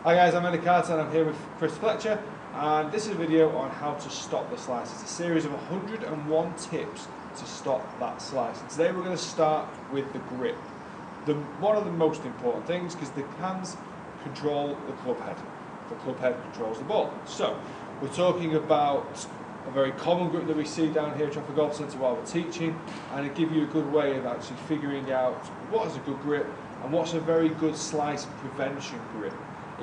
Hi guys, I'm Andy Carter and I'm here with Chris Fletcher, and this is a video on how to stop the slice. It's a series of 101 tips to stop that slice. And today we're going to start with the grip. One of the most important things, because the hands control the club head. The club head controls the ball. So we're talking about a very common grip that we see down here at Trafford Golf Centre while we're teaching, and it'll give you a good way of actually figuring out what is a good grip and what's a very good slice prevention grip.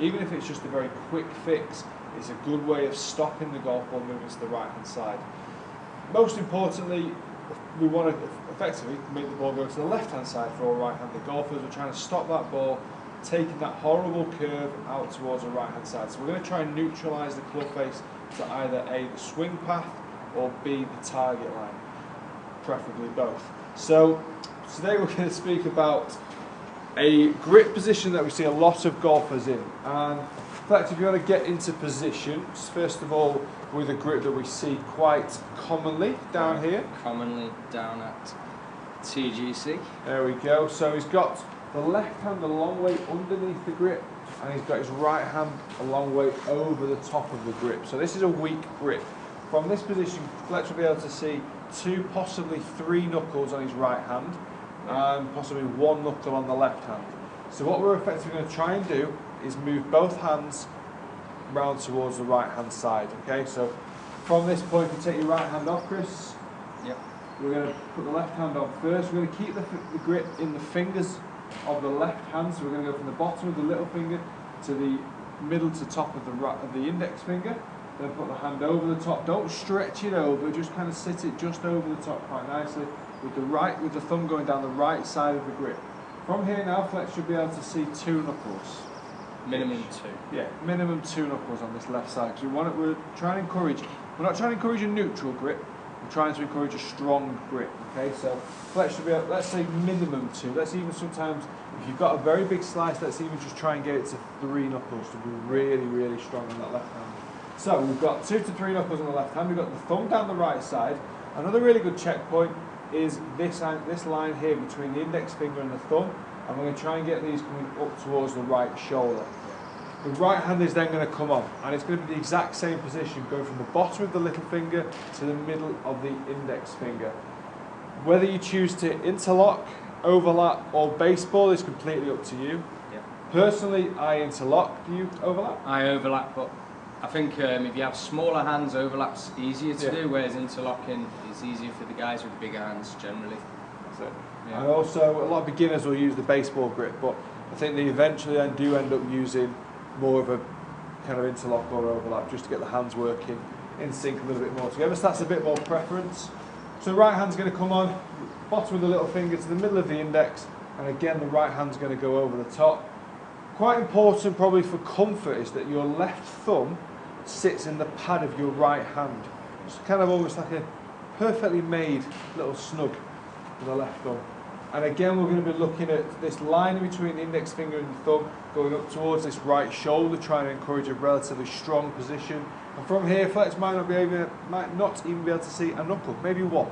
Even if it's just a very quick fix, it's a good way of stopping the golf ball moving to the right hand side. Most importantly, we want to effectively make the ball go to the left hand side for all right handed golfers. We're trying to stop that ball taking that horrible curve out towards the right hand side. So we're going to try and neutralise the club face to either A, the swing path, or B, the target line, preferably both. So today we're going to speak about a grip position that we see a lot of golfers in. And in fact, if you want to get into positions, first of all, with a grip that we see quite commonly down here. Commonly down at TGC. There we go. So he's got the left hand a long way underneath the grip, and he's got his right hand a long way over the top of the grip. So this is a weak grip. From this position, Fletcher will be able to see 2, possibly 3 knuckles on his right hand, and possibly 1 knuckle on the left hand. So what we're effectively going to try and do is move both hands round towards the right hand side. Okay, so from this point, if you take your right hand off, Chris, yep. We're going to put the left hand on first. We're going to keep the grip in the fingers of the left hand. So we're going to go from the bottom of the little finger to the middle to top of the index finger. Then put the hand over the top. Don't stretch it over, just kind of sit it just over the top quite nicely, with the thumb going down the right side of the grip. From here now, Fletcher should be able to see 2 knuckles. Minimum 2. Yeah, minimum 2 knuckles on this left side. Because we're trying to encourage. We're not trying to encourage a neutral grip. We're trying to encourage a strong grip. Okay, so Fletcher should be able, let's say minimum 2. Let's even sometimes, if you've got a very big slice, let's even just try and get it to 3 knuckles to be really, really strong on that left hand. So we've got 2 to 3 knuckles on the left hand. We've got the thumb down the right side. Another really good checkpoint is this line here between the index finger and the thumb, and we're going to try and get these coming up towards the right shoulder. The right hand is then going to come on, and it's going to be the exact same position, going from the bottom of the little finger to the middle of the index finger. Whether you choose to interlock, overlap, or baseball is completely up to you. Yeah. Personally, I interlock. Do you overlap? I overlap, but I think if you have smaller hands, overlap's easier to do, whereas interlocking is easier for the guys with bigger hands generally. That's it. Yeah. And also, a lot of beginners will use the baseball grip, but I think they eventually then do end up using more of a kind of interlock or overlap, just to get the hands working in sync a little bit more together. So that's a bit more preference. So the right hand's going to come on, bottom of the little finger to the middle of the index, and again the right hand's going to go over the top. Quite important probably for comfort is that your left thumb sits in the pad of your right hand. It's kind of almost like a perfectly made little snug with the left thumb. And again, we're going to be looking at this line in between the index finger and the thumb, going up towards this right shoulder, trying to encourage a relatively strong position. And from here, Fletch might not even be able to see a knuckle, maybe 1.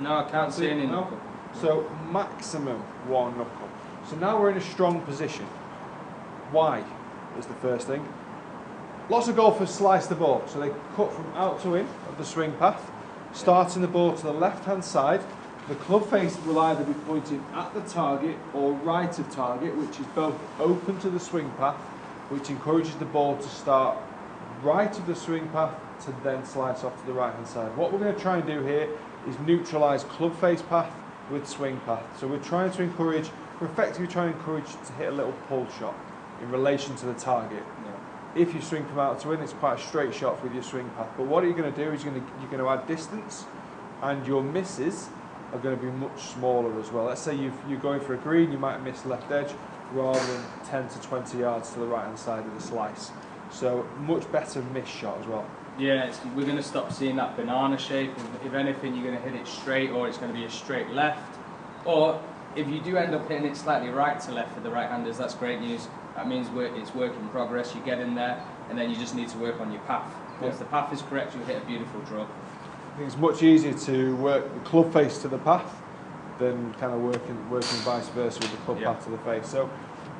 No, I can't see any knuckle. So maximum 1 knuckle. So now we're in a strong position. Why is the first thing. Lots of golfers slice the ball, so they cut from out to in of the swing path, starting the ball to the left-hand side. The club face will either be pointing at the target or right of target, which is both open to the swing path, which encourages the ball to start right of the swing path to then slice off to the right-hand side. What we're going to try and do here is neutralise club face path with swing path. So we're effectively trying to encourage to hit a little pull shot in relation to the target. Yeah. If you swing from out to in, it's quite a straight shot with your swing path. But what you're going to do is you're going to add distance, and your misses are going to be much smaller as well. Let's say you're going for a green, you might miss left edge rather than 10 to 20 yards to the right hand side of the slice. So much better miss shot as well. Yeah, we're going to stop seeing that banana shape. If anything, you're going to hit it straight, or it's going to be a straight left. Or if you do end up hitting it slightly right to left for the right-handers, that's great news. That means it's work in progress. You get in there, and then you just need to work on your path. Once the path is correct, you'll hit a beautiful draw. I think it's much easier to work the club face to the path than kind of working vice versa with the club path to the face. So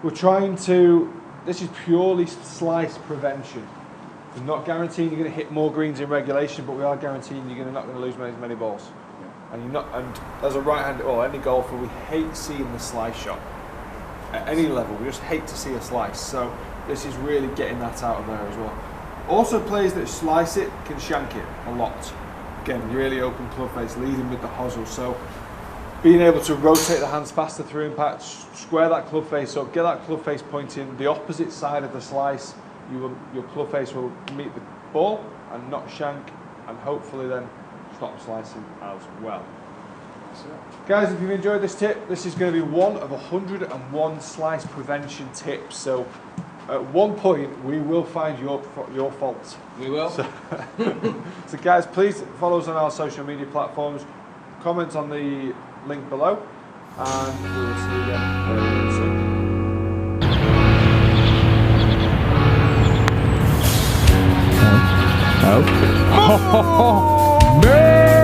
we're trying to this is purely slice prevention. We're not guaranteeing you're going to hit more greens in regulation, but we are guaranteeing you're not going to lose as many balls. Yeah. And as a right-hander or any golfer, we hate seeing the slice shot at any level. We just hate to see a slice. So this is really getting that out of there as well. Also, players that slice it can shank it a lot. Again, really open club face, leading with the hosel. So being able to rotate the hands past the through impact, square that club face up, get that club face pointing the opposite side of the slice. Your club face will meet the ball and not shank, and hopefully then stop slicing as well. Guys, if you've enjoyed this tip, this is going to be one of 101 slice prevention tips. So at one point we will find your fault. We will. So guys, please follow us on our social media platforms, comment on the link below, and we will see you again very soon. Oh.